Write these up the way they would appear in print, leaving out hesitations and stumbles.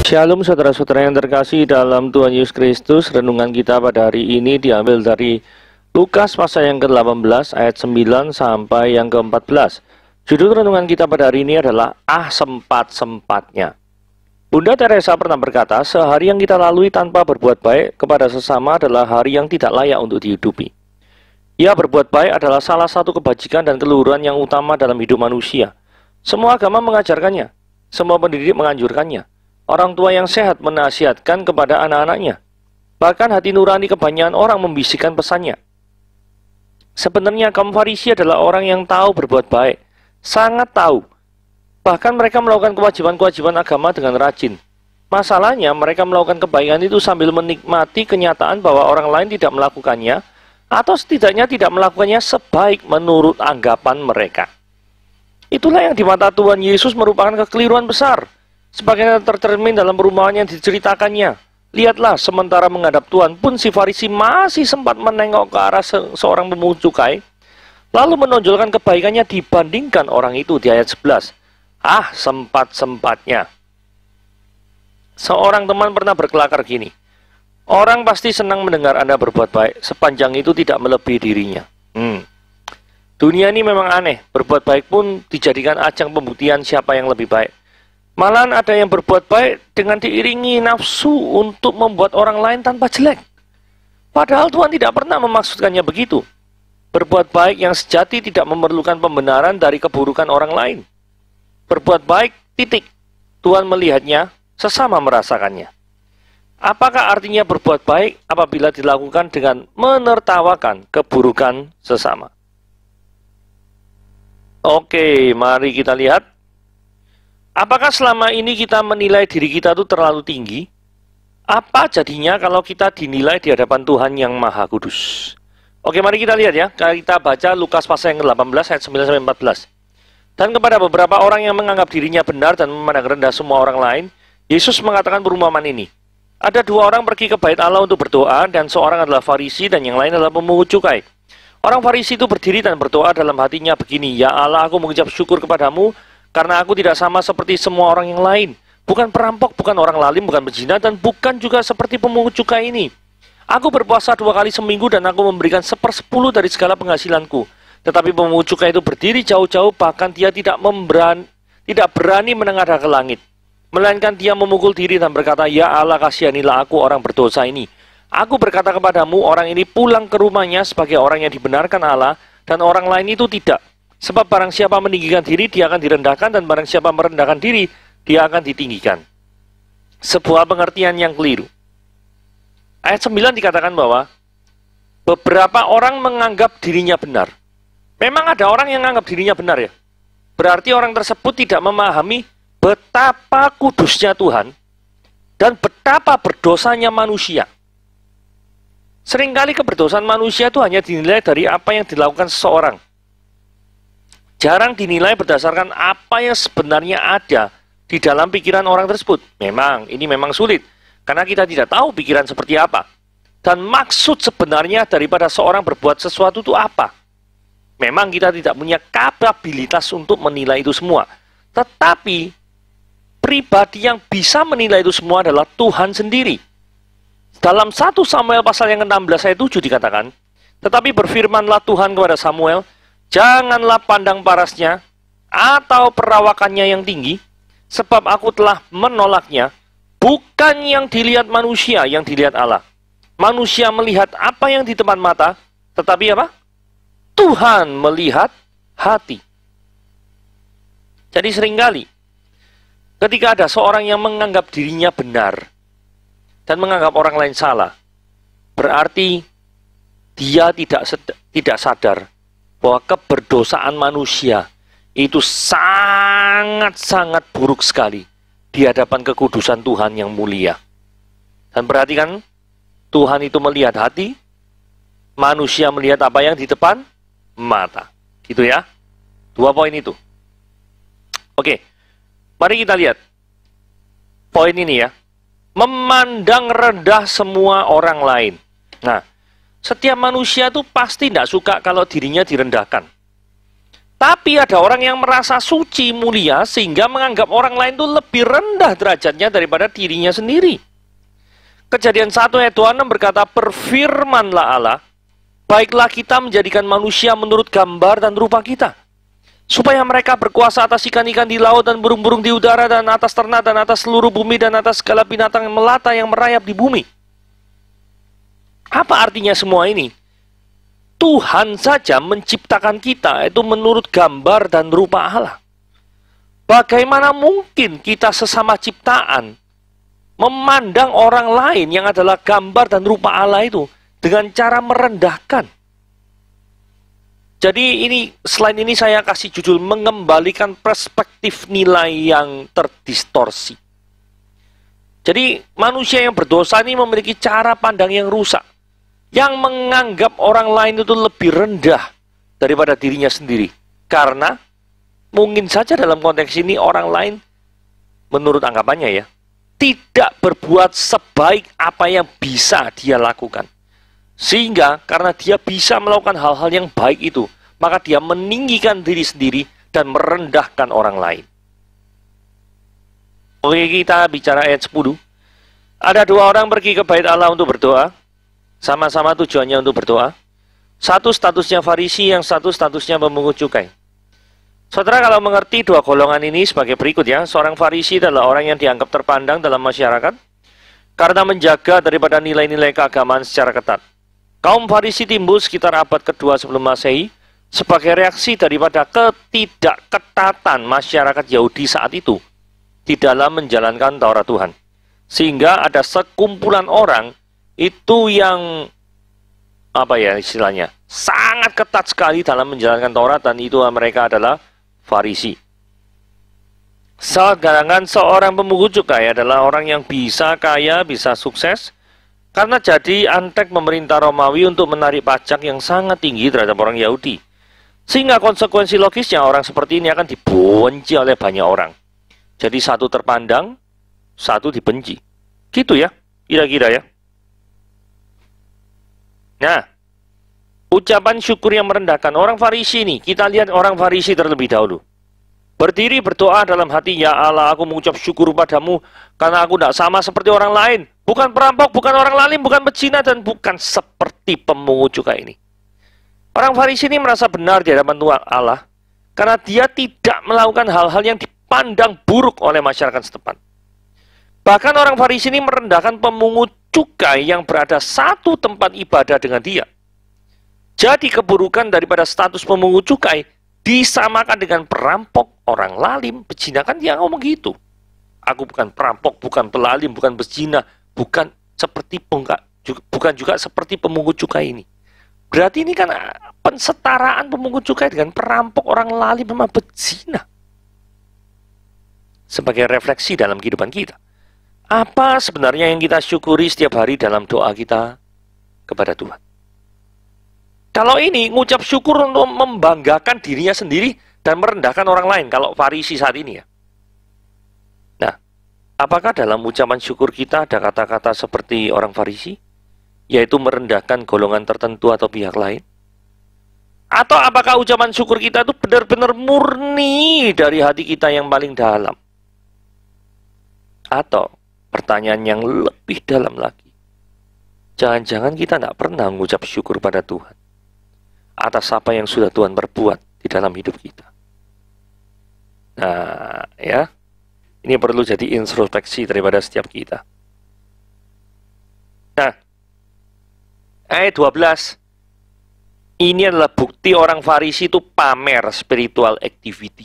Shalom saudara-saudara yang terkasih dalam Tuhan Yesus Kristus. Renungan kita pada hari ini diambil dari Lukas pasal yang ke-18 ayat 9 sampai yang ke-14. Judul renungan kita pada hari ini adalah sempat-sempatnya. Bunda Teresa pernah berkata, sehari yang kita lalui tanpa berbuat baik kepada sesama adalah hari yang tidak layak untuk dihidupi. Ya, berbuat baik adalah salah satu kebajikan dan keluhuran yang utama dalam hidup manusia. Semua agama mengajarkannya, semua pendidik menganjurkannya. Orang tua yang sehat menasihatkan kepada anak-anaknya. Bahkan hati nurani kebanyakan orang membisikkan pesannya. Sebenarnya kaum Farisi adalah orang yang tahu berbuat baik. Sangat tahu. Bahkan mereka melakukan kewajiban-kewajiban agama dengan rajin. Masalahnya mereka melakukan kebaikan itu sambil menikmati kenyataan bahwa orang lain tidak melakukannya, atau setidaknya tidak melakukannya sebaik menurut anggapan mereka. Itulah yang di mata Tuhan Yesus merupakan kekeliruan besar. Sebagaimana tercermin dalam perumpamaan yang diceritakannya. Lihatlah, sementara menghadap Tuhan pun si Farisi masih sempat menengok ke arah seorang pemungut cukai, lalu menonjolkan kebaikannya dibandingkan orang itu di ayat 11. Sempat-sempatnya. Seorang teman pernah berkelakar gini, orang pasti senang mendengar Anda berbuat baik, sepanjang itu tidak melebihi dirinya. Dunia ini memang aneh, berbuat baik pun dijadikan ajang pembuktian siapa yang lebih baik. Malahan ada yang berbuat baik dengan diiringi nafsu untuk membuat orang lain tanpa jelek. Padahal Tuhan tidak pernah memaksudkannya begitu. Berbuat baik yang sejati tidak memerlukan pembenaran dari keburukan orang lain. Berbuat baik, titik. Tuhan melihatnya, sesama merasakannya. Apakah artinya berbuat baik apabila dilakukan dengan menertawakan keburukan sesama? Oke, mari kita lihat. Apakah selama ini kita menilai diri kita itu terlalu tinggi? Apa jadinya kalau kita dinilai di hadapan Tuhan yang Maha Kudus? Oke, mari kita lihat ya. Kita baca Lukas pasal yang ke-18 ayat 9-14. Dan kepada beberapa orang yang menganggap dirinya benar dan memandang rendah semua orang lain, Yesus mengatakan perumpamaan ini. Ada dua orang pergi ke bait Allah untuk berdoa, dan seorang adalah Farisi dan yang lain adalah pemungut cukai. Orang Farisi itu berdiri dan berdoa dalam hatinya begini, Ya Allah, aku mengucap syukur kepadamu, karena aku tidak sama seperti semua orang yang lain. Bukan perampok, bukan orang lalim, bukan pezina, dan bukan juga seperti pemungut cukai ini. Aku berpuasa 2 kali seminggu dan aku memberikan 1/10 dari segala penghasilanku. Tetapi pemungut cukai itu berdiri jauh-jauh, bahkan dia tidak berani menengadah ke langit. Melainkan dia memukul diri dan berkata, Ya Allah, kasihanilah aku orang berdosa ini. Aku berkata kepadamu, orang ini pulang ke rumahnya sebagai orang yang dibenarkan Allah, dan orang lain itu tidak. Sebab barang siapa meninggikan diri, dia akan direndahkan, dan barang siapa merendahkan diri, dia akan ditinggikan. Sebuah pengertian yang keliru. Ayat 9 dikatakan bahwa beberapa orang menganggap dirinya benar. Memang ada orang yang menganggap dirinya benar ya. Berarti orang tersebut tidak memahami betapa kudusnya Tuhan dan betapa berdosanya manusia. Seringkali keberdosaan manusia itu hanya dinilai dari apa yang dilakukan seseorang. Jarang dinilai berdasarkan apa yang sebenarnya ada di dalam pikiran orang tersebut. Ini memang sulit, karena kita tidak tahu pikiran seperti apa. Dan maksud sebenarnya daripada seorang berbuat sesuatu itu apa. Memang kita tidak punya kapabilitas untuk menilai itu semua. Tetapi, pribadi yang bisa menilai itu semua adalah Tuhan sendiri. Dalam 1 Samuel pasal yang ke-16 ayat 7 dikatakan, tetapi berfirmanlah Tuhan kepada Samuel, janganlah pandang parasnya atau perawakannya yang tinggi, sebab aku telah menolaknya. Bukan yang dilihat manusia, yang dilihat Allah. Manusia melihat apa yang di depan mata, tetapi apa? Tuhan melihat hati. Jadi seringkali ketika ada seorang yang menganggap dirinya benar dan menganggap orang lain salah, berarti dia tidak sadar bahwa keberdosaan manusia itu sangat-sangat buruk sekali di hadapan kekudusan Tuhan yang mulia. Dan perhatikan, Tuhan itu melihat hati, manusia melihat apa yang di depan mata. Gitu ya. 2 poin itu. Oke, mari kita lihat poin ini ya. Memandang rendah semua orang lain. Nah, setiap manusia itu pasti tidak suka kalau dirinya direndahkan. Tapi ada orang yang merasa suci, mulia, sehingga menganggap orang lain itu lebih rendah derajatnya daripada dirinya sendiri. Kejadian 1 ayat 26 berkata, berfirmanlah Allah, baiklah kita menjadikan manusia menurut gambar dan rupa kita, supaya mereka berkuasa atas ikan-ikan di laut dan burung-burung di udara dan atas ternak dan atas seluruh bumi dan atas segala binatang yang melata yang merayap di bumi. Apa artinya semua ini? Tuhan saja menciptakan kita itu menurut gambar dan rupa Allah. Bagaimana mungkin kita sesama ciptaan memandang orang lain yang adalah gambar dan rupa Allah itu dengan cara merendahkan? Jadi selain ini saya kasih judul mengembalikan perspektif nilai yang terdistorsi. Jadi manusia yang berdosa ini memiliki cara pandang yang rusak, yang menganggap orang lain itu lebih rendah daripada dirinya sendiri. Karena mungkin saja dalam konteks ini orang lain, menurut anggapannya ya, tidak berbuat sebaik apa yang bisa dia lakukan. Sehingga karena dia bisa melakukan hal-hal yang baik itu, maka dia meninggikan diri sendiri dan merendahkan orang lain. Oke, kita bicara ayat 10. Ada 2 orang pergi ke bait Allah untuk berdoa. Sama-sama tujuannya untuk berdoa. Satu statusnya Farisi, yang satu statusnya pemungut cukai. Saudara kalau mengerti 2 golongan ini sebagai berikut ya. Seorang Farisi adalah orang yang dianggap terpandang dalam masyarakat karena menjaga daripada nilai-nilai keagamaan secara ketat. Kaum Farisi timbul sekitar abad kedua sebelum Masehi sebagai reaksi daripada ketidakketatan masyarakat Yahudi saat itu di dalam menjalankan Taurat Tuhan. Sehingga ada sekumpulan orang itu yang istilahnya sangat ketat sekali dalam menjalankan Taurat, dan itu mereka adalah Farisi. Sedangkan seorang pemungut cukai adalah orang yang bisa kaya, bisa sukses karena jadi antek pemerintah Romawi untuk menarik pajak yang sangat tinggi terhadap orang Yahudi. Sehingga konsekuensi logisnya orang seperti ini akan dibenci oleh banyak orang. Jadi satu terpandang, satu dibenci. Gitu ya, kira-kira ya. Nah, ucapan syukur yang merendahkan orang Farisi ini, kita lihat orang Farisi terlebih dahulu. Berdiri berdoa dalam hati, ya Allah, aku mengucap syukur padamu karena aku tidak sama seperti orang lain. Bukan perampok, bukan orang lalim, bukan pezina, dan bukan seperti pemungut cukai ini. Orang Farisi ini merasa benar di hadapan Tuhan Allah karena dia tidak melakukan hal-hal yang dipandang buruk oleh masyarakat setempat. Bahkan orang Farisi ini merendahkan pemungut cukai yang berada satu tempat ibadah dengan dia. Jadi keburukan daripada status pemungut cukai disamakan dengan perampok, orang lalim, pezina. Kan dia ngomong gitu. Aku bukan perampok, bukan pelalim, bukan pezina, bukan juga seperti pemungut cukai ini. Berarti ini kan pensetaraan pemungut cukai dengan perampok, orang lalim, sama pezina. Sebagai refleksi dalam kehidupan kita. Apa sebenarnya yang kita syukuri setiap hari dalam doa kita kepada Tuhan? Kalau ini ngucap syukur untuk membanggakan dirinya sendiri dan merendahkan orang lain, kalau Farisi saat ini ya. Nah, apakah dalam ucapan syukur kita ada kata-kata seperti orang Farisi, yaitu merendahkan golongan tertentu atau pihak lain? Atau apakah ucapan syukur kita itu benar-benar murni dari hati kita yang paling dalam? Atau pertanyaan yang lebih dalam lagi, jangan-jangan kita tidak pernah mengucap syukur pada Tuhan atas apa yang sudah Tuhan perbuat di dalam hidup kita. Nah, ya, ini perlu jadi introspeksi daripada setiap kita. Nah, ayat 12, ini adalah bukti orang Farisi itu pamer spiritual activity.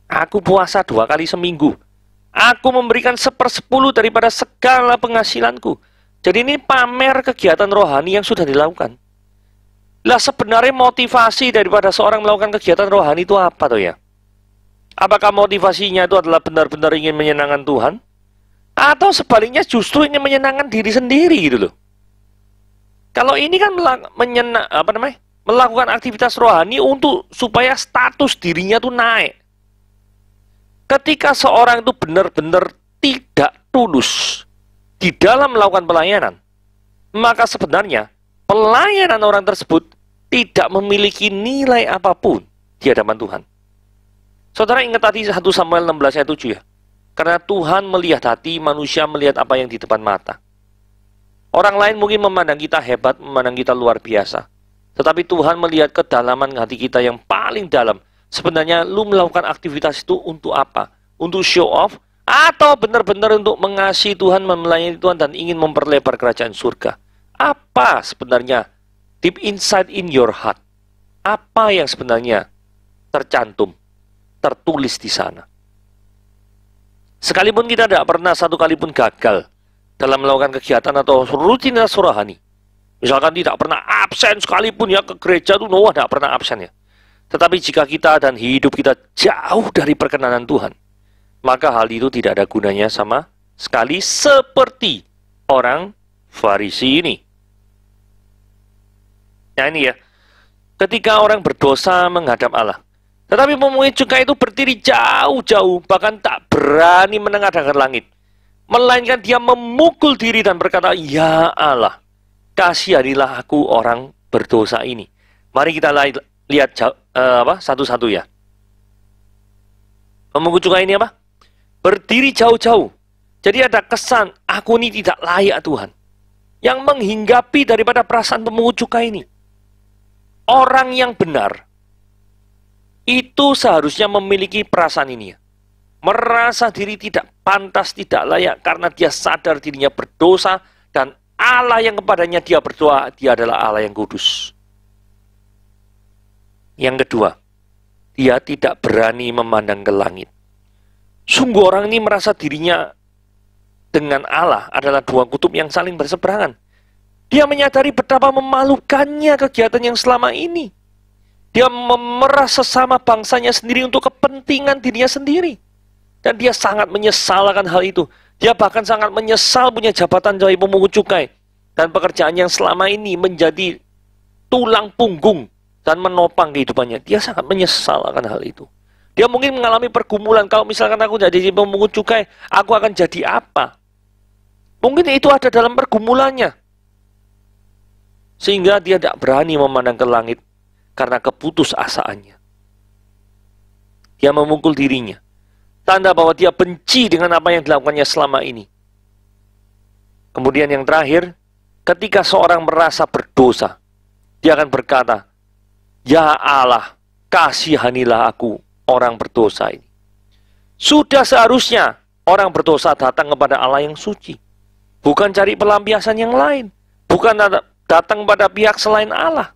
Aku puasa 2 kali seminggu. Aku memberikan 1/10 daripada segala penghasilanku. Jadi ini pamer kegiatan rohani yang sudah dilakukan. Lah sebenarnya motivasi daripada seorang melakukan kegiatan rohani itu apa tuh ya? Apakah motivasinya itu adalah benar-benar ingin menyenangkan Tuhan? Atau sebaliknya justru ingin menyenangkan diri sendiri gitu loh? Kalau ini kan melakukan aktivitas rohani untuk supaya status dirinya tuh naik. Ketika seorang itu benar-benar tidak tulus di dalam melakukan pelayanan, maka sebenarnya pelayanan orang tersebut tidak memiliki nilai apapun di hadapan Tuhan. Saudara ingat tadi 1 Samuel 16 ayat 7 ya? Karena Tuhan melihat hati, manusia melihat apa yang di depan mata. Orang lain mungkin memandang kita hebat, memandang kita luar biasa. Tetapi Tuhan melihat kedalaman hati kita yang paling dalam. Sebenarnya lu melakukan aktivitas itu untuk apa? Untuk show off? Atau benar-benar untuk mengasihi Tuhan, melayani Tuhan, dan ingin memperlebar kerajaan surga? Apa sebenarnya deep inside in your heart? Apa yang sebenarnya tercantum, tertulis di sana? Sekalipun kita tidak pernah satu kali pun gagal dalam melakukan kegiatan atau rutinitas rohani. Misalkan tidak pernah absen sekalipun ya ke gereja itu, Noah tidak pernah absen ya. Tetapi jika kita dan hidup kita jauh dari perkenanan Tuhan, maka hal itu tidak ada gunanya sama sekali, seperti orang Farisi ini. Nah ini ya, ketika orang berdosa menghadap Allah, tetapi pemungut cukai itu berdiri jauh-jauh, bahkan tak berani menengadahkan langit. Melainkan dia memukul diri dan berkata, "Ya Allah, kasihanilah aku orang berdosa ini." Mari kita lihat satu-satu ya. Pemungut cukai ini apa? Berdiri jauh-jauh. Jadi ada kesan, aku ini tidak layak Tuhan. Yang menghinggapi daripada perasaan pemungut cukai ini. Orang yang benar itu seharusnya memiliki perasaan ini ya. Merasa diri tidak pantas, tidak layak, karena dia sadar dirinya berdosa, dan Allah yang kepadanya dia berdoa, dia adalah Allah yang kudus. Yang kedua, dia tidak berani memandang ke langit. Sungguh orang ini merasa dirinya dengan Allah adalah dua kutub yang saling berseberangan. Dia menyadari betapa memalukannya kegiatan yang selama ini. Dia memeras sesama bangsanya sendiri untuk kepentingan dirinya sendiri. Dan dia sangat menyesal akan hal itu. Dia bahkan sangat menyesal punya jabatan sebagai pemungut cukai. Dan pekerjaan yang selama ini menjadi tulang punggung dan menopang kehidupannya. Dia sangat menyesal akan hal itu. Dia mungkin mengalami pergumulan. Kalau misalkan aku jadi pemungut cukai, aku akan jadi apa? Mungkin itu ada dalam pergumulannya. Sehingga dia tidak berani memandang ke langit karena keputusasaannya. Dia memukul dirinya. Tanda bahwa dia benci dengan apa yang dilakukannya selama ini. Kemudian yang terakhir, ketika seorang merasa berdosa, dia akan berkata, "Ya Allah, kasihanilah aku, orang berdosa ini." Sudah seharusnya orang berdosa datang kepada Allah yang suci. Bukan cari pelampiasan yang lain. Bukan datang pada pihak selain Allah.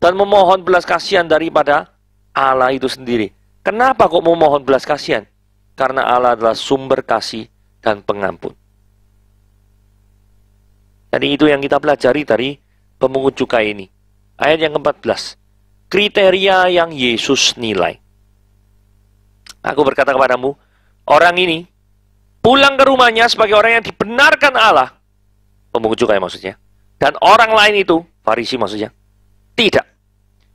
Dan memohon belas kasihan daripada Allah itu sendiri. Kenapa kok memohon belas kasihan? Karena Allah adalah sumber kasih dan pengampun. Jadi itu yang kita pelajari dari pemungut cukai ini. Ayat yang ke-14. Kriteria yang Yesus nilai. Aku berkata kepadamu, orang ini pulang ke rumahnya sebagai orang yang dibenarkan Allah. Pemungut cukai maksudnya. Dan orang lain itu, Farisi maksudnya, tidak.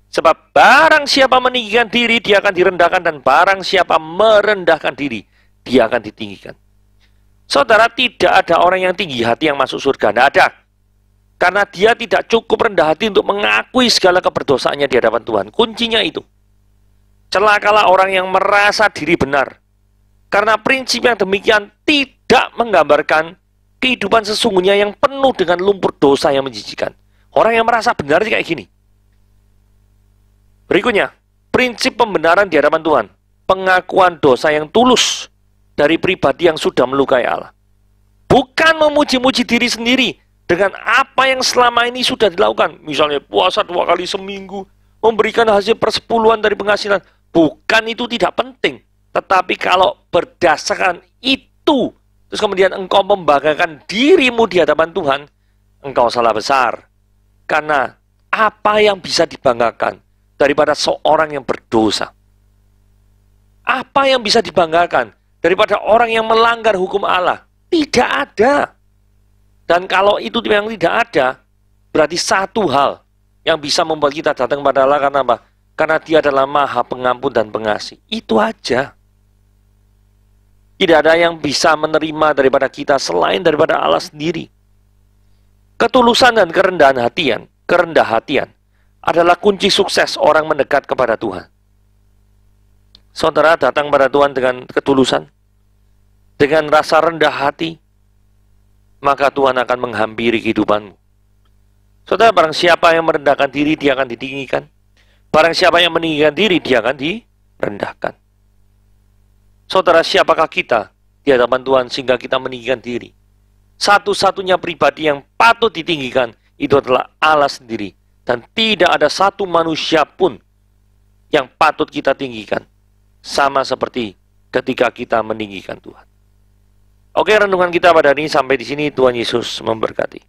Sebab barang siapa meninggikan diri, dia akan direndahkan. Dan barang siapa merendahkan diri, dia akan ditinggikan. Saudara, tidak ada orang yang tinggi hati yang masuk surga. Tidak ada. Karena dia tidak cukup rendah hati untuk mengakui segala keberdosaannya di hadapan Tuhan. Kuncinya itu. Celakalah orang yang merasa diri benar. Karena prinsip yang demikian tidak menggambarkan kehidupan sesungguhnya yang penuh dengan lumpur dosa yang menjijikan. Orang yang merasa benar kayak gini. Berikutnya, prinsip pembenaran di hadapan Tuhan. Pengakuan dosa yang tulus dari pribadi yang sudah melukai Allah. Bukan memuji-muji diri sendiri dengan apa yang selama ini sudah dilakukan. Misalnya puasa 2 kali seminggu, memberikan hasil persepuluhan dari penghasilan. Bukan, itu tidak penting. Tetapi kalau berdasarkan itu, terus kemudian engkau membanggakan dirimu di hadapan Tuhan, engkau salah besar. Karena apa yang bisa dibanggakan daripada seorang yang berdosa? Apa yang bisa dibanggakan daripada orang yang melanggar hukum Allah? Tidak ada. Dan kalau itu yang tidak ada, berarti satu hal yang bisa membuat kita datang kepada Allah, karena apa? Karena dia adalah Maha Pengampun dan Pengasih. Itu aja. Tidak ada yang bisa menerima daripada kita selain daripada Allah sendiri. Ketulusan dan kerendahan hatian adalah kunci sukses orang mendekat kepada Tuhan. Saudara datang pada Tuhan dengan ketulusan, dengan rasa rendah hati, maka Tuhan akan menghampiri kehidupanmu. Saudara, barang siapa yang merendahkan diri, dia akan ditinggikan. Barang siapa yang meninggikan diri, dia akan direndahkan. Saudara, siapakah kita di hadapan Tuhan sehingga kita meninggikan diri? Satu-satunya pribadi yang patut ditinggikan itu adalah Allah sendiri. Dan tidak ada satu manusia pun yang patut kita tinggikan. Sama seperti ketika kita meninggikan Tuhan. Oke, renungan kita pada hari ini sampai di sini. Tuhan Yesus memberkati.